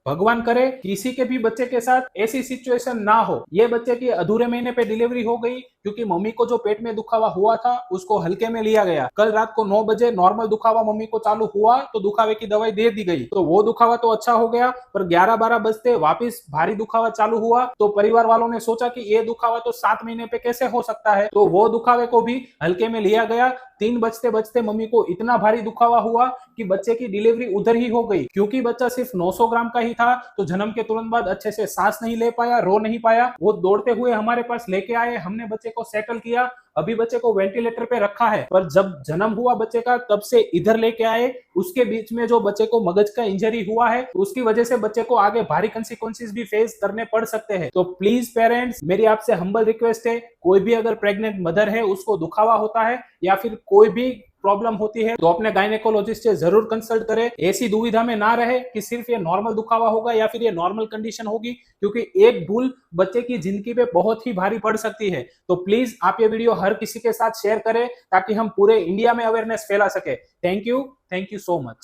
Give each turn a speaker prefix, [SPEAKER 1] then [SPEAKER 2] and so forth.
[SPEAKER 1] भगवान करे किसी के भी बच्चे के साथ ऐसी सिचुएशन ना हो। ये बच्चे की अधूरे महीने पे डिलीवरी हो गई क्योंकि मम्मी को जो पेट में दुखावा हुआ था उसको हल्के में लिया गया। कल रात को 9 बजे नॉर्मल दुखावा मम्मी को चालू हुआ तो दुखावे की दवाई दे दी गई, तो वो दुखावा तो अच्छा हो गया, पर 11-12 बजते वापिस भारी दुखावा चालू हुआ। तो परिवार वालों ने सोचा कि ये दुखावा तो 7 महीने पे कैसे हो सकता है, तो वो दुखावे को भी हल्के में लिया गया। 3 बजते बजते मम्मी को इतना भारी दुखावा हुआ कि बच्चे की डिलीवरी उधर ही हो गई। क्योंकि बच्चा सिर्फ 900 ग्राम का ही था तो जन्म के तुरंत बाद अच्छे से सांस नहीं ले पाया, रो नहीं पाया। वो दौड़ते हुए हमारे पास लेके आए, हमने बच्चे को सेटल किया। अभी बच्चे को वेंटिलेटर पे रखा है, पर जब जन्म हुआ बच्चे का तब से इधर लेके आए। उसके बीच में जो बच्चे को मगज का इंजरी हुआ है उसकी वजह से बच्चे को आगे भारी कंसिक्वेंसेस भी फेस करने पड़ सकते हैं। तो प्लीज पेरेंट्स, मेरी आपसे हम्बल रिक्वेस्ट है, कोई भी अगर प्रेग्नेंट मदर है उसको दुखावा होता है या फिर कोई भी प्रॉब्लम होती है तो अपने गायनेकोलॉजिस्ट से जरूर कंसल्ट करें। ऐसी दुविधा में ना रहे कि सिर्फ ये नॉर्मल दुखावा होगा या फिर ये नॉर्मल कंडीशन होगी, क्योंकि एक भूल बच्चे की जिंदगी पे बहुत ही भारी पड़ सकती है। तो प्लीज आप ये वीडियो हर किसी के साथ शेयर करें ताकि हम पूरे इंडिया में अवेयरनेस फैला सके। Thank you so much.